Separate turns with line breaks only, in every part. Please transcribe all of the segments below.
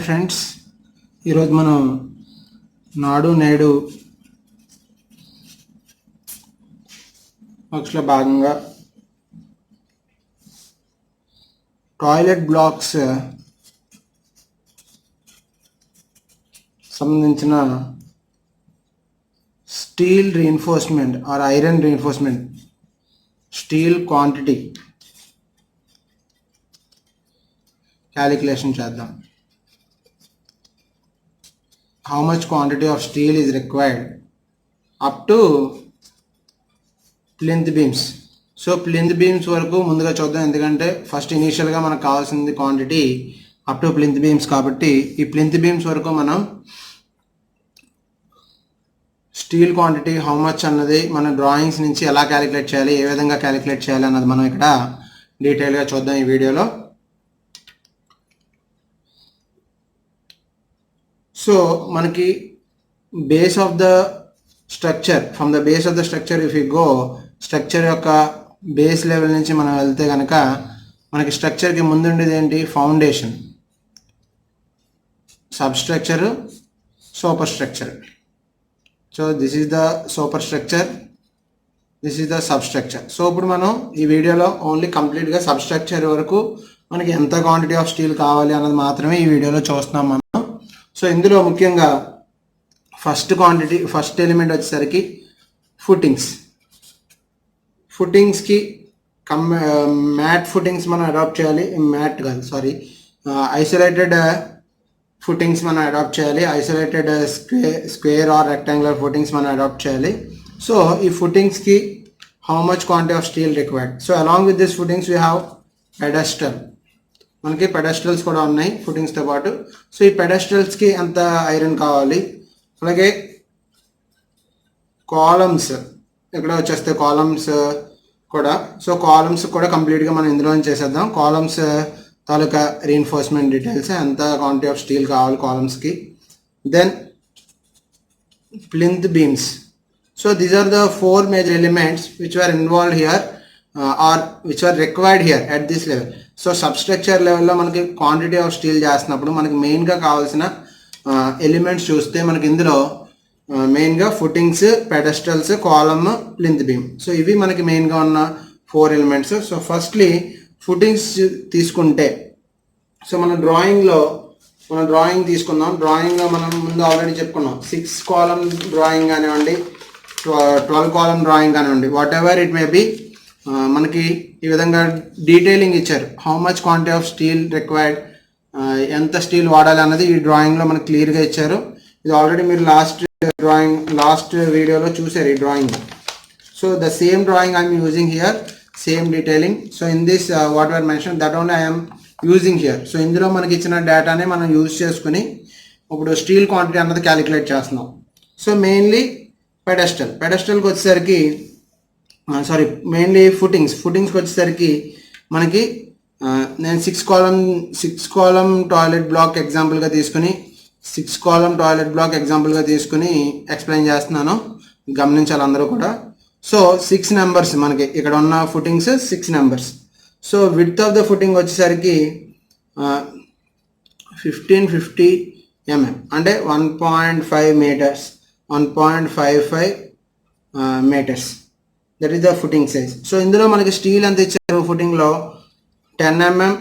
Friends, ఈరోజు మనం నాడు నేడు వర్క్స్లో భాగంగా టాయిలెట్ బ్లాక్స్ సంబంధించిన steel reinforcement or iron reinforcement steel quantity calculation చేద్దాం. How much quantity of steel is required up to plinth beams. So plinth beams వరకు ముందుగా చూద్దాం, ఎందుకంటే ఫస్ట్ ఇనీషియల్గా మనకు కావాల్సింది quantity up to plinth beams కాబట్టి ఈ plinth beams వరకు మనం స్టీల్ క్వాంటిటీ హౌ మచ్ అన్నది మన డ్రాయింగ్స్ నుంచి ఎలా క్యాలిక్యులేట్ చేయాలి, ఏ విధంగా క్యాలిక్యులేట్ చేయాలి అన్నది మనం ఇక్కడ డీటెయిల్గా చూద్దాం ఈ వీడియోలో. సో మనకి base of the structure, from the base of the structure if you go, structure యొక్క బేస్ లెవెల్ నుంచి మనం వెళ్తే కనుక మనకి స్ట్రక్చర్కి ముందుండేది ఏంటి? Foundation, substructure, super structure. So this is the super structure, this is the substructure. So ఇప్పుడు మనం ఈ వీడియోలో ఓన్లీ కంప్లీట్గా సబ్స్ట్రక్చర్ వరకు మనకి ఎంత క్వాంటిటీ ఆఫ్ స్టీల్ కావాలి అన్నది మాత్రమే ఈ వీడియోలో చూస్తున్నాం మనం. సో ఇందులో ముఖ్యంగా ఫస్ట్ ఎలిమెంట్ వచ్చేసరికి ఫుటింగ్స్కి మ్యాట్ ఫుటింగ్స్ మనం అడాప్ట్ చేయాలి. ఐసోలేటెడ్ ఫుటింగ్స్ మనం అడాప్ట్ చేయాలి. Isolated square or rectangular footings మనం అడాప్ట్ చేయాలి. సో ఈ ఫుటింగ్స్కి how much quantity of steel required. So along with this footings we have pedestal, మనకి పెడెస్టల్స్ కూడా ఉన్నాయి ఫుటింగ్స్తో పాటు. సో ఈ పెడెస్టల్స్కి ఎంత ఐరన్ కావాలి, అలాగే కాలమ్స్ ఇక్కడ వచ్చేస్తే కాలమ్స్ కూడా. సో కాలమ్స్ కూడా కంప్లీట్గా మనం ఇందులో చేసేద్దాం. కాలమ్స్ తాలూకా రీఎన్ఫోర్స్మెంట్ డీటెయిల్స్, ఎంత క్వాంటిటీ ఆఫ్ స్టీల్ కావాలి కాలమ్స్కి. Then plinth beams. So these are the 4 major elements which are involved here or which are required here at this level. So substructure లెవెల్లో మనకి క్వాంటిటీ ఆఫ్ స్టీల్ చేస్తున్నప్పుడు మనకి మెయిన్గా కావాల్సిన elements చూస్తే మనకి ఇందులో మెయిన్గా footings, pedestals, column, plinth beam. So ఇవి మనకి మెయిన్గా ఉన్న 4 ఎలిమెంట్స్. సో ఫస్ట్లీ ఫుటింగ్స్ తీసుకుంటే, సో మన డ్రాయింగ్ తీసుకుందాం. డ్రాయింగ్లో మనం ముందు ఆల్రెడీ చెప్పుకున్నాం 6 కాలమ్ డ్రాయింగ్ కానివ్వండి, 12 కాలమ్ డ్రాయింగ్ కానివ్వండి, what ever it may be, మనకి ఈ విధంగా డీటెయిలింగ్ ఇచ్చారు. How much quantity of steel required, ఎంత స్టీల్ వాడాలి అన్నది ఈ డ్రాయింగ్లో మనకు క్లియర్గా ఇచ్చారు. ఇది ఆల్రెడీ మీరు లాస్ట్ వీడియోలో చూసారు ఈ drawing. So the same drawing I'm using here, same detailing. So in this what are mention that only I'm using here. So ఇందులో మనకి ఇచ్చిన డేటానే మనం యూజ్ చేసుకుని ఇప్పుడు స్టీల్ క్వాంటిటీ అన్నది క్యాలిక్యులేట్ చేస్తున్నాం. సో మెయిన్లీ పెడెస్టల్కి వచ్చేసరికి మెయిన్లీ ఫుటింగ్స్కి వచ్చేసరికి మనకి నేను 6 కాలమ్ టాయిలెట్ బ్లాక్ ఎగ్జాంపుల్గా తీసుకుని ఎక్స్ప్లెయిన్ చేస్తున్నాను, గమనించాలి అందరూ కూడా. సో 6 నెంబర్స్ మనకి ఇక్కడ ఉన్న footings 6 numbers. So width of the footing వచ్చేసరికి 1550 mm అంటే 1.5 metres, 1.55 metres. That is the footing size. So ఇందులో మనకి స్టీల్ ఎంత ఇచ్చారు ఫుటింగ్లో? 10 mm,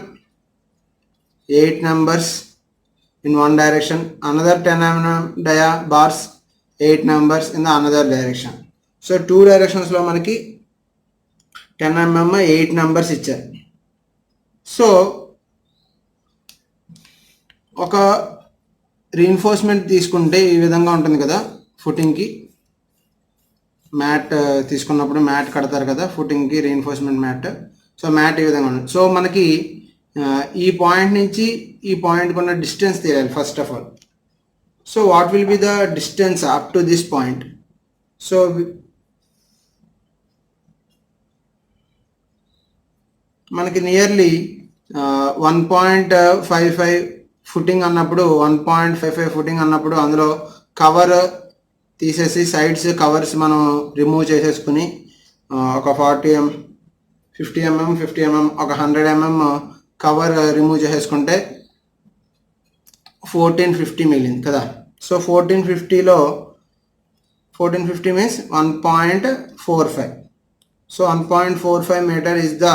8 numbers in one direction, another 10 mm dia bars, 8 numbers in the another direction. So 2 directionsలో మనకి 10 mm 8 numbers ఇచ్చారు. So ఒక reinforcement తీసుకుంటే ఈ విధంగా ఉంటుంది కదా. ఫుటింగ్కి మ్యాట్ తీసుకున్నప్పుడు మ్యాట్ కడతారు కదా ఫుటింగ్కి, రీఎన్ఫోర్స్మెంట్ మ్యాట్. సో మ్యాట్ ఈ విధంగా ఉంటుంది. సో మనకి ఈ పాయింట్ నుంచి ఈ పాయింట్కి ఉన్న డిస్టెన్స్ తెలియాలి first of all. So what will be the distance up to this point? So మనకి నియర్లీ 1.55 ఫుటింగ్ అన్నప్పుడు, 1.55 ఫుటింగ్ అన్నప్పుడు అందులో కవర్ తీసేసి సైడ్స్ కవర్స్ మనం రిమూవ్ చేసేసుకుని ఒక 40 mm, 50 mm, ఒక 100 mm కవర్ రిమూవ్ చేసేసుకుంటే 1450 మిగిలింది కదా. సో 1450లో 1450 means 1.45. So 1.45 meter is the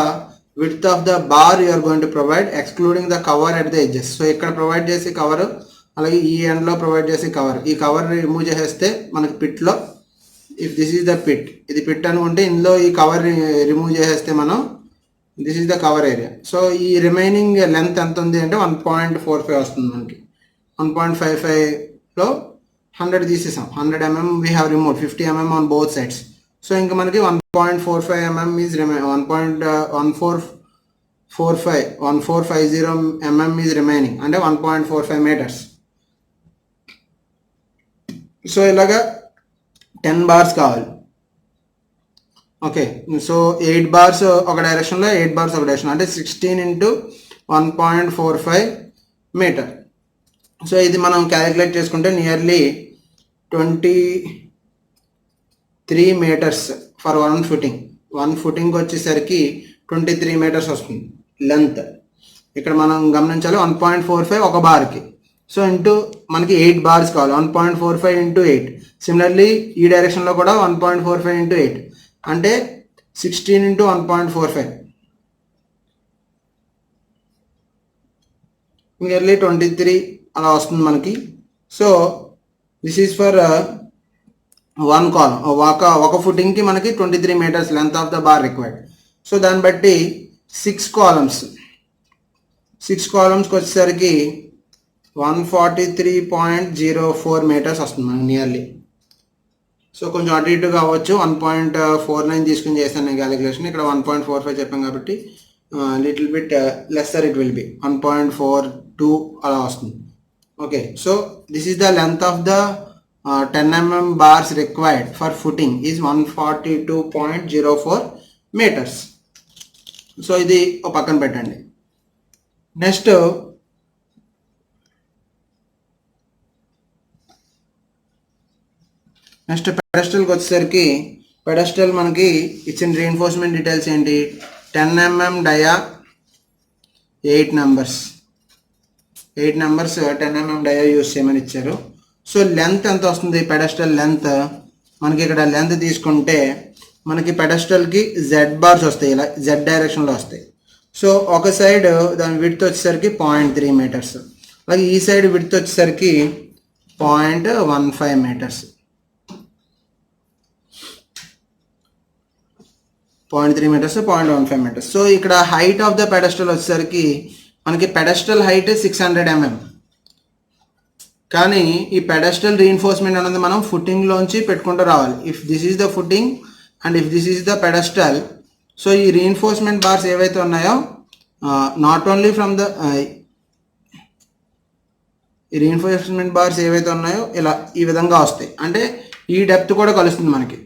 width of the bar you are going to provide excluding the cover at the edges. So ఇక్కడ ప్రొవైడ్ చేసి కవర్, అలాగే ఈ ఎండ్లో ప్రొవైడ్ చేసి కవర్, ఈ కవర్ రిమూవ్ చేసేస్తే మనకి పిట్లో, if this is the pit, ఇది పిట్ అనుకుంటే ఇందులో ఈ కవర్ రిమూవ్ చేసేస్తే మనం this is the cover area. So ఈ రిమైనింగ్ లెంత్ ఎంత ఉంది అంటే 1.45 వస్తుంది మనకి. 1.55లో 100 తీసేసాం, 100 mm we have remove, 50 mm on both sides. So ఇంకా మనకి 1.45 mm is 1450 mm is remaining, అంటే 1.45 meters. సో ఇలాగా 10 bars కావాలి. ఓకే, సో 8 bars ఒక డైరెక్షన్లో, 8 bars ఒక డైరెక్షన్, అంటే 16 into 1.45 meter. సో ఇది మనం క్యాలిక్యులేట్ చేసుకుంటే nearly 23 meters for one footing. One ఫుటింగ్కి వచ్చేసరికి 23 meters వస్తుంది లెంత్. ఇక్కడ మనం గమనించాలి 1.45 ఒక బార్కి. సో ఇంటూ మనకి 8 bars కావాలి, 1.45 into 8. సిమిలర్లీ ఈ డైరెక్షన్లో కూడా 1.45 into 8 అంటే 16 into 1.45, నియర్లీ 23 అలా వస్తుంది మనకి. So this is for one column, ఒక ఫుటింగ్కి మనకి 23 meters length of the bar required. So దాన్ని బట్టి 6 columnsకి వచ్చేసరికి 143.04 meters వస్తుంది మనకి నియర్లీ. సో కొంచెం అటు ఇటుగా అవ్వచ్చు, 1.49 తీసుకుని చేస్తాను నేను క్యాలిక్యులేషన్. ఇక్కడ 1.45 చెప్పాం కాబట్టి little bit lesser it will be 1.42 అలా వస్తుంది. Okay, so this is the length of the 10 mm bars required for footing is 142.04 meters. So ఇది ఒక పక్కన పెట్టండి. నెక్స్ట్ పెడస్టల్కి వచ్చేసరికి, పెడస్టల్ మనకి ఇచ్చిన రీఎన్ఫోర్స్మెంట్ డీటెయిల్స్ ఏంటి, 10 mm డయా, 8 numbers 10 mm డయా యూస్ చేయమని ఇచ్చారు. సో లెంత్ ఎంత వస్తుంది, పెడస్టల్ లెంత్ మనకి ఇక్కడ లెంత్ తీసుకుంటే మనకి పెడస్టల్కి జెడ్ బార్స్ వస్తాయి, ఇలా జెడ్ డైరెక్షన్లో వస్తాయి. సో ఒక సైడ్ దాని విడ్త్ వచ్చేసరికి 0.3 meters, అలాగే ఈ సైడ్ విడ్త్ వచ్చేసరికి 0.15 meters. 0.3 meters, 0.15 meters. సో ఇక్కడ హైట్ ఆఫ్ ద పెడస్టల్ వచ్చేసరికి మనకి పెడస్టల్ హైట్ 600 mm, కానీ ఈ పెడస్టల్ రీఎన్ఫోర్స్మెంట్ అనేది మనం ఫుటింగ్లోంచి పెట్టుకుంటూ రావాలి. If this is the footing and if this is the pedestal, so ఈ రీఎన్ఫోర్స్మెంట్ బార్స్ ఏవైతే ఉన్నాయో నాట్ ఓన్లీ ఫ్రమ్ ద ఈ రీఎన్ఫోర్స్మెంట్ బార్స్ ఏవైతే ఉన్నాయో ఇలా ఈ విధంగా వస్తాయి. అంటే ఈ డెప్త్ కూడా కలుస్తుంది మనకి,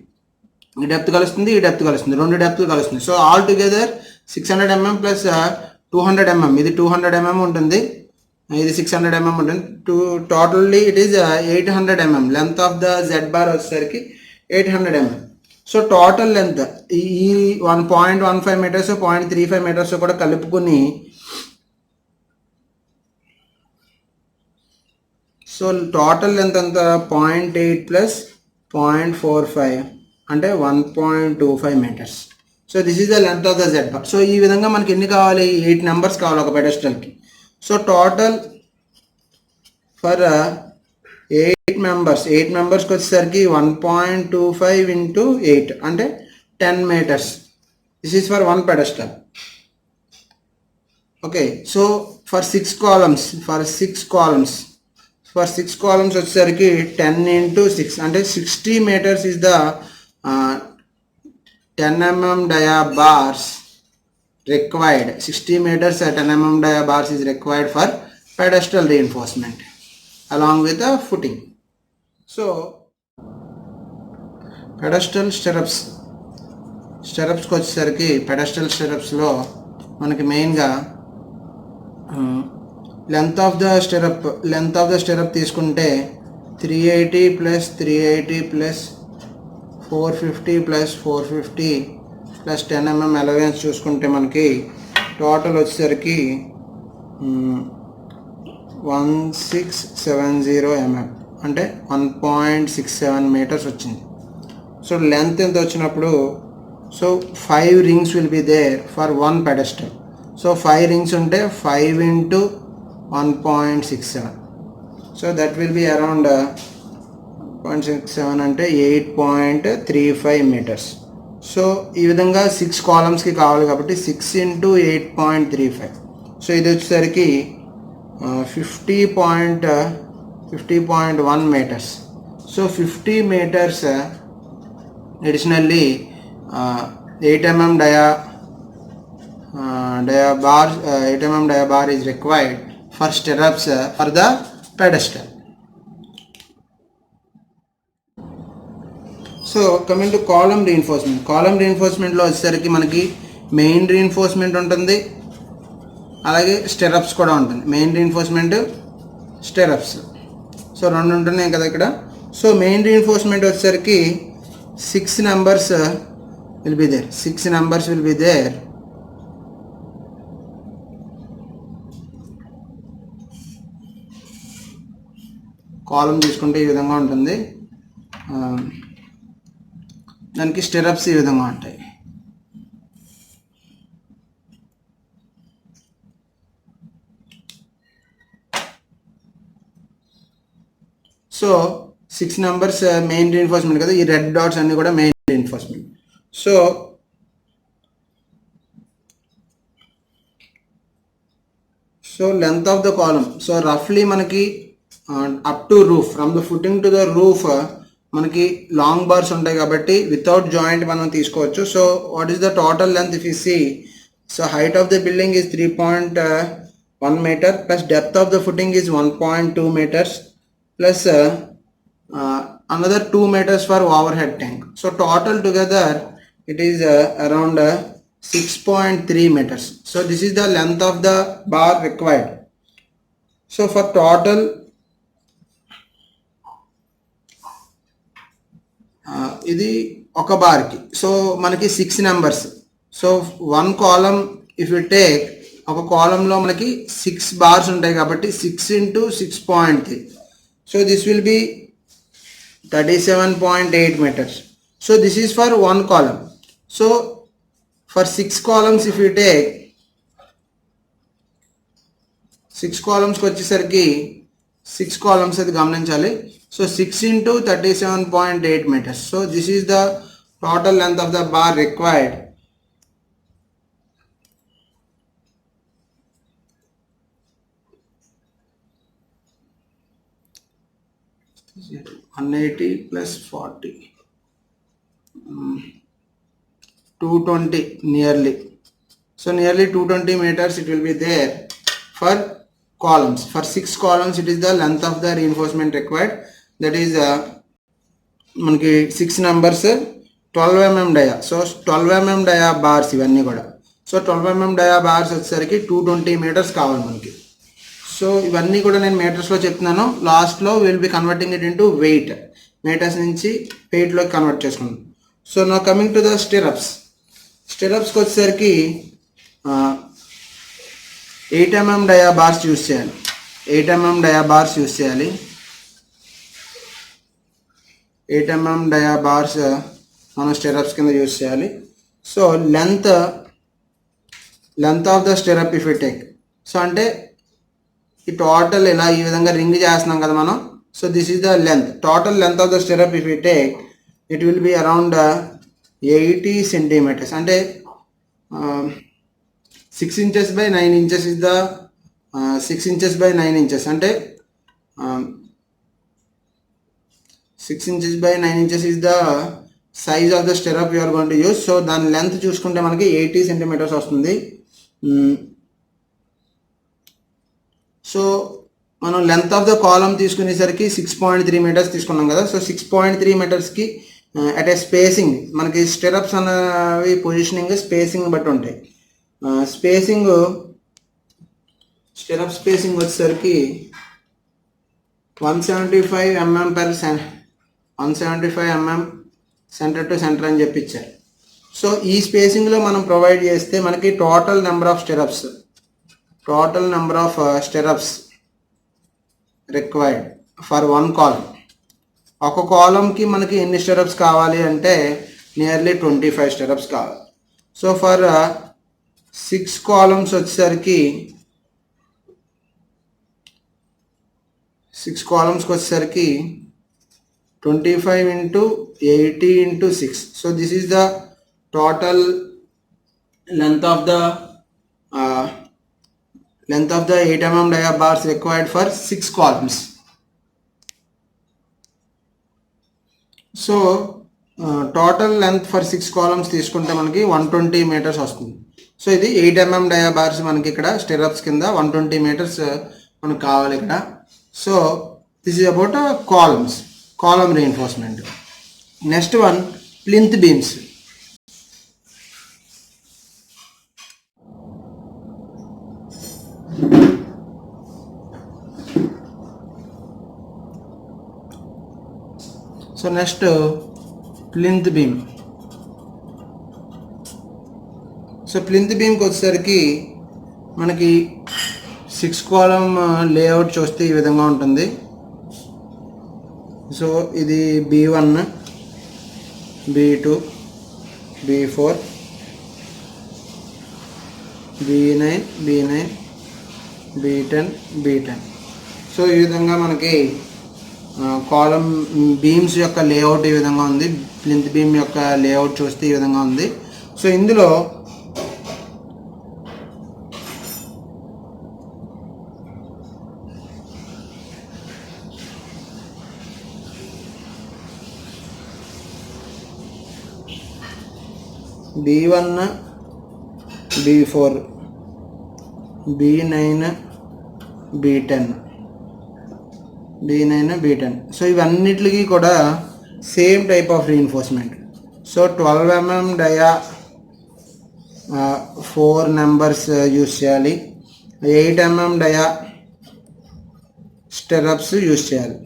ఈ డెప్త్ కలుస్తుంది, ఈ డెప్త్ కలుస్తుంది, రెండు డెప్త్ కలుస్తుంది. So all together 600 mm plus 200 mm, ఇది 200 mm ఉంటుంది, ఇది 600 mm ఉంటుంది. Totally it is 800 mm. Length of the Z bar వచ్చేసరికి 800 mm. సో టోటల్ లెంత్ ఈ 1.15 meters, 0.35 meters కూడా కలుపుకుని, సో టోటల్ లెంత్ అంత 0.8 ప్లస్ 0.45 అంటే 1.25 meters. So this is the length of the Z bar. So ఈ విధంగా మనకి ఎన్ని కావాలి, 8 numbers కావాలి ఒక పెడస్టల్కి. సో టోటల్ ఫర్ 8 members వచ్చేసరికి 1.25 into 8 అంటే 10 meters. This is for one pedestal. Okay, so for 6 columns వచ్చేసరికి 10 into 6 అంటే 60 meters is the 10 mm dia bars required. 60 meters at 10 mm dia bars is required for pedestal reinforcement along with the footing. So pedestal స్టెరప్స్కి వచ్చేసరికి pedestal స్టెరప్స్లో మనకి మెయిన్గా length of the స్టెరప్ తీసుకుంటే 380 plus 380 plus 450 plus 450 plus 10 mm allowance చూసుకుంటే మనకి total వచ్చేసరికి 1670 mm అంటే 1.67 meters వచ్చింది. So length ఎంత వచ్చినప్పుడు so 5 rings will be there for one pedestal. So 5 rings ఉంటే 5 into 1.67, so that will be around 0.67 అంటే 8.35 meters. సో ఈ విధంగా 6 columnsకి కావాలి కాబట్టి 6 into 8.35, సో ఇది వచ్చేసరికి 50.1 meters. So 50 meters additionally 8 mm dia bar is required for stirrups for the pedestal. So coming to column రీఎన్ఫోర్స్మెంట్లో వచ్చేసరికి మనకి మెయిన్ రీఎన్ఫోర్స్మెంట్ ఉంటుంది, అలాగే స్టెరప్స్ కూడా ఉంటుంది. మెయిన్ రీఎన్ఫోర్స్మెంట్, స్టెరప్స్, సో రెండు ఉంటున్నాయి కదా ఇక్కడ. సో మెయిన్ రీఎన్ఫోర్స్మెంట్ వచ్చేసరికి 6 numbers will be there. 6 numbers will be there. Column తీసుకుంటే ఈ విధంగా ఉంటుంది, దానికి స్టెరప్స్ ఈ విధంగా ఉంటాయి. సో 6 numbers మెయిన్ రీఎన్ఫోర్స్మెంట్ కదా, ఈ రెడ్ డాట్స్ అన్ని కూడా main reinforcement. So length of the column, so రఫ్లీ మనకి up to roof, from the footing to the roof మనకి లాంగ్ బార్స్ ఉంటాయి కాబట్టి వితౌట్ జాయింట్ మనం తీసుకోవచ్చు. So what is the total length if you see, so height of the building is 3.1 meter plus depth of the footing is 1.2 meters plus another 2 meters for overhead tank. So total together it is around 6.3 meters. So this is the length of the bar required. So for total ఇది ఒక బార్కి, so మనకి 6 numbers. So 1 column if you take, ఒక కాలంలో మనకి 6 bars ఉంటాయి కాబట్టి 6 into 6.3, so this will be 37.8 meters. So this is for 1 column. So for 6 columns if you take, 6 columns కి వచ్చేసరికి 6 columns అది గమనించాలి. So 6 into 37.8 meters. So this is the total length of the bar required. Zero. 180 plus 40, 220 nearly. So nearly 220 meters it will be there for columns. For 6 columns it is the length of the reinforcement required. That is మనకి 6 numbers 12 mm dia. So 12 mm dia bars ఇవన్నీ కూడా. So 12 mm dia bars వచ్చేసరికి 220 meters కావాలి మనకి. So ఇవన్నీ కూడా నేను మీటర్స్లో చెప్తున్నాను, లాస్ట్లో will be converting it into weight, metres నుంచి వెయిట్లోకి కన్వర్ట్ చేసుకున్నాను. సో నా కమింగ్ టు ద స్టిరప్స్కి వచ్చేసరికి 8 mm డయా బార్స్ యూస్ చేయాలి. 8 mm డయా బార్స్ యూస్ చేయాలి. 8 mm డయా బార్స్ మనం స్టిరప్స్ కింద యూస్ చేయాలి. So length of the stir up if you take, so అంటే ఈ టోటల్ ఇలా ఈ విధంగా రింగ్ చేస్తున్నాం కదా మనం. So this is the length, total length of the stir up if you take, it will be around 80 centimeters. అంటే 6 inches by 9 inches is the 6 inches by 9 inches అంటే 6 inches by 9 inches is the size of the stirrup you are going to use. So దాని length చూసుకుంటే మనకి 80 centimeters వస్తుంది. So మనం length of the column తీసుకునేసరికి 6.3 meters తీసుకున్నాం కదా. So 6.3 metersకి అట్ ఏ స్పేసింగ్ మనకి స్టిరప్స్ అనేవి పొజిషనింగ్ స్పేసింగ్ బట్టి ఉంటాయి. స్టిరప్ స్పేసింగ్ వచ్చేసరికి 175 mm per 175 mm centre to centre అని చెప్పి ఇచ్చారు. సో ఈ స్పేసింగ్లో మనం ప్రొవైడ్ చేస్తే మనకి total number of stirrups required for one column. ఒక కాలమ్కి మనకి ఎన్ని స్టెరప్స్ కావాలి అంటే నియర్లీ 25 స్టెరప్స్ కావాలి. సో ఫర్ 6 కాలమ్స్ వచ్చేసరికి 25 into 80 into 6. So this is the total length of the 8 mm dia bars required for 6 columns. So total length for 6 columns తీసుకుంటే మనకి 120 meters వస్తుంది. సో ఇది 8 mm dia bars మనకి ఇక్కడ స్టెరప్స్ కింద 120 meters మనకు కావాలి ఇక్కడ. So this is about columns, column reinforcement. Next one, plinth beams. So next, plinth beam. So plinth బీమ్కి వచ్చేసరికి మనకి 6 కాలమ్ లేఅవుట్ చూస్తే ఈ విధంగా ఉంటుంది. సో ఇది B1, B2, B4, B9, B10, B10. So ఈ విధంగా మనకి కాలమ్ బీమ్స్ యొక్క లేఅవుట్ ఈ విధంగా ఉంది. ప్లింత్ బీమ్ యొక్క లేఅవుట్ చూస్తే ఈ విధంగా ఉంది. సో ఇందులో B1, B4, B9, B10, so ఇవన్నిటికి కూడా same type of reinforcement. So 12 mm dia 4 numbers use చేయాలి. 8 mm డయా స్టెరప్స్ యూస్ చేయాలి.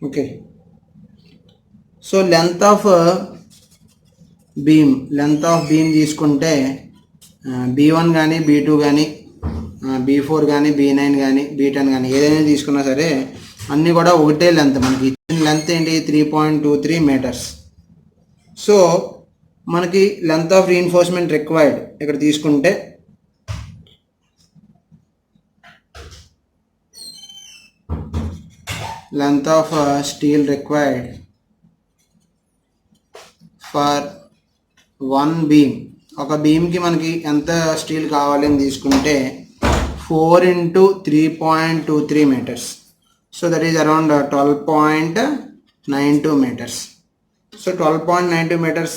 Okay. So length of beam తీసుకుంటే B1 కానీ B2 కానీ B4 కానీ B9 కానీ B10 కానీ ఏదైనా తీసుకున్నా సరే అన్నీ కూడా ఒకటే లెంత్. మనకి ఇచ్చిన లెంత్ ఏంటి 3.23 meters. సో మనకి లెంత్ ఆఫ్ రీఇన్ఫోర్స్మెంట్ రిక్వైర్డ్ ఇక్కడ తీసుకుంటే length of steel required for 1 beam. ఒక బీమ్కి మనకి ఎంత స్టీల్ కావాలి అని తీసుకుంటే 4 into 3.23 meters. So that is around 12.92 meters. So 12.92 meters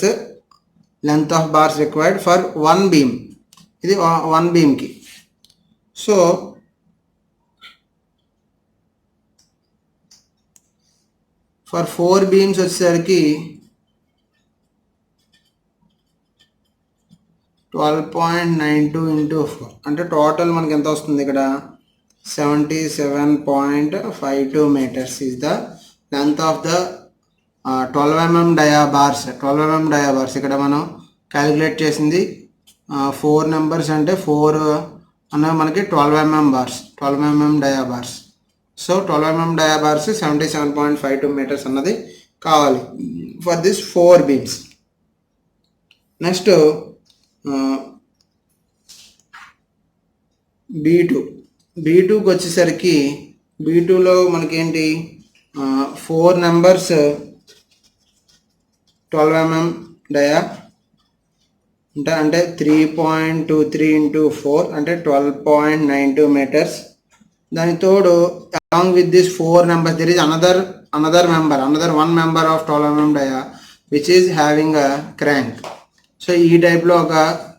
length of bars required for 1 beam. ఇది 1 beamకి. సో ఫర్ 4 beams వచ్చేసరికి 12.92 into 4 అంటే టోటల్ మనకి ఎంత వస్తుంది ఇక్కడ 77.52 meters is the length of the 12 mm dia bars. 12 mm dia bars ఇక్కడ మనం calculate చేసింది 4 నెంబర్స్ అంటే 4 అన్న మనకి 12 mm bars, 12 mm dia bars. So 12 mm dia bars 77.52 meters అన్నది కావాలి ఫర్ దిస్ 4 beams. నెక్స్ట్ B2కి వచ్చేసరికి B2లో మనకేంటి 4 నెంబర్స్ 12 mm డయా అంటే 3.23 into 4 అంటే 12.92 meters. దాని తోడు along with this 4 numbers there is another one member of 12 mm dia which is having a crank. So ఈ టైప్లో ఒక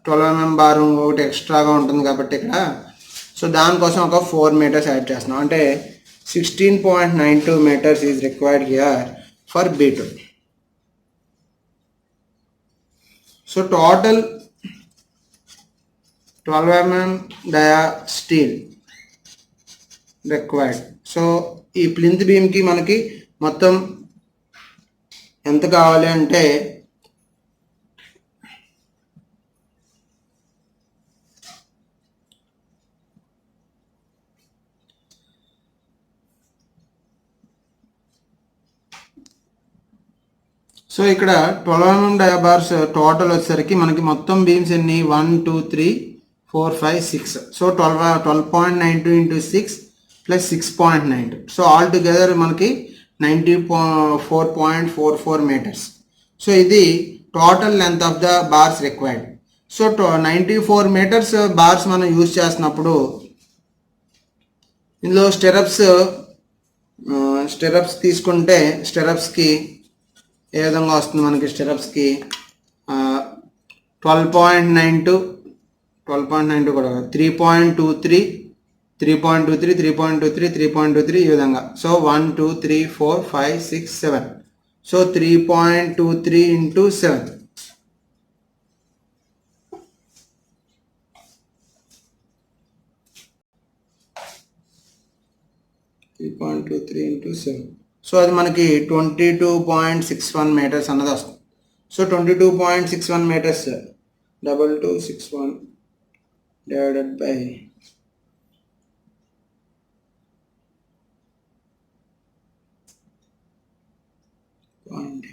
12 mm బార్ ఒకటి ఎక్స్ట్రాగా ఉంటుంది కాబట్టి ఇక్కడ సో దానికోసం ఒక 4 meters యాడ్ చేస్తున్నాం. అంటే 16.92 meters is required here for B2. So total 12 mm dia steel required. So ఈ ప్లింత్ బీమ్కి మనకి మొత్తం ఎంత కావాలి అంటే 12 సో ఇక్కడ 12 mm డయాబార్స్ టోటల్ వచ్చేసరికి మనకి మొత్తం బీమ్స్ ఎన్ని 1 2 3 4 5 6. So 12.92 into 6 plus 6.92. So all together మనకి 94.44 meters. సో ఇది total length of the bars required. So 94 meters bars మనం యూజ్ చేసినప్పుడు ఇందులో స్టెరప్స్ తీసుకుంటే స్టెరప్స్కి ఏ విధంగా వస్తుంది మనకి స్టెరప్స్కి 12.92 కూడా 3.23 3.23 3.23 3.23 ఈ విధంగా. సో 1 2 3 4 5 6 7. So 3.23 into 7. సో అది మనకి 22.61 meters అన్నది వస్తుంది. So 22.61 meters 2261 divided by 0.8.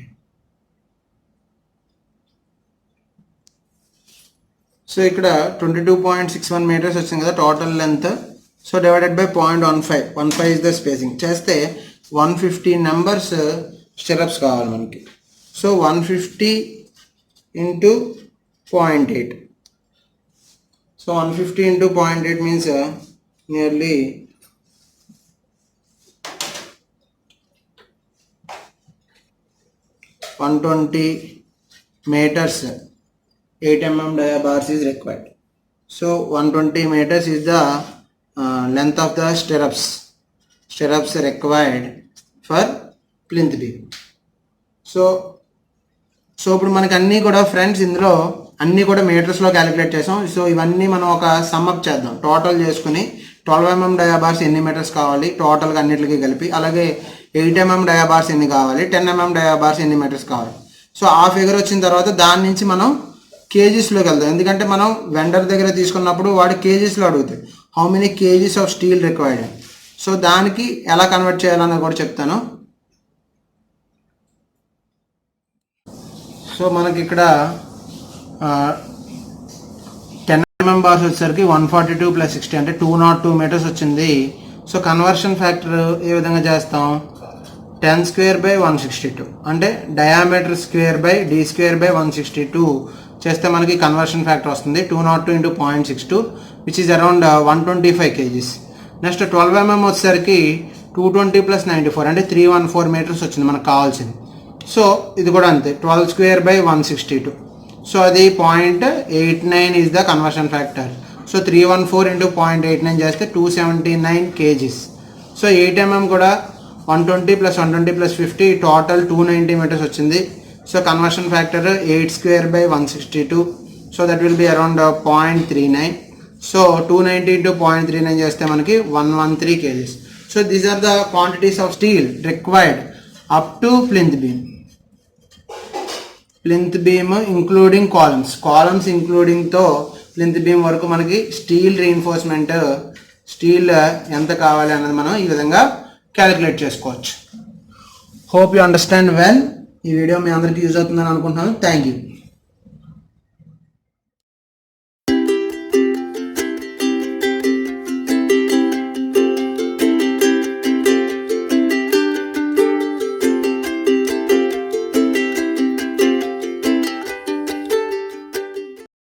So ఇక్కడ 22.61 meters వచ్చింది కదా total length. So divided by 0.15. 15 is the spacing చేస్తే 150 నెంబర్స్ స్టెరప్స్ కావాలి మనకి. So 150 into 0.8. So 150 into 0.8 means nearly 120 meters 8 mm diabars is required. So 120 meters is the length of the stirrups required for plinth beam. So ఇప్పుడు మనకి అన్నీ కూడా friends ఇందులో అన్నీ కూడా మీటర్స్లో క్యాలిక్యులేట్ చేసాం. సో ఇవన్నీ మనం ఒక సమ్మప్ చేద్దాం టోటల్ చేసుకుని 12 mm డయాబార్స్ ఎన్ని మీటర్స్ కావాలి టోటల్గా అన్నిటికీ కలిపి, అలాగే 8 mm డయాబార్స్ ఎన్ని కావాలి 10 mm డయాబార్స్ ఎన్ని మీటర్స్ కావాలి. సో ఆ ఫిగర్ వచ్చిన తర్వాత దాని నుంచి మనం కేజీస్లోకి వెళ్దాం. ఎందుకంటే మనం వెండర్ దగ్గర తీసుకున్నప్పుడు వాడు కేజీస్లో అడుగుతాయి how many KGs of steel required. So దానికి ఎలా కన్వర్ట్ చేయాలన్నది కూడా చెప్తాను. సో మనకి ఇక్కడ 10 mm బార్స్ వచ్చేసరికి 142 + 60 అంటే 202 meters వచ్చింది. సో కన్వర్షన్ ఫ్యాక్టర్ ఏ విధంగా చేస్తాం 10^2/162 అంటే diameter square by d² by 162 చేస్తే మనకి కన్వర్షన్ ఫ్యాక్టర్ వస్తుంది 202 into 0.62 which is around 125 kgs. Next 12 mm వచ్చేసరికి 220 + 94 అంటే 314 meters వచ్చింది మనకు కావాల్సింది. సో ఇది కూడా అంతే 12² బై 162. సో అది 0.89 is the conversion factor. So 314 into 0.89 చేస్తే 279 kgs. సో 8 mm కూడా 120 + 120 + 50 టోటల్ 290 meters వచ్చింది. So conversion factor 8² by 162. So that will be around 0.39. So 290 into 0.39 చేస్తే మనకి 113 kgs. So these are the quantities of steel required up to plinth beam including columns ఇంక్లూడింగ్తో plinth beam వరకు మనకి steel reinforcement steel ఎంత కావాలి అన్నది మనం ఈ విధంగా క్యాలిక్యులేట్ చేసుకోవచ్చు. Hope you understand well. ఈ వీడియో మీ అందరికీ యూజ్ అవుతుందని అనుకుంటున్నాను. Thank you.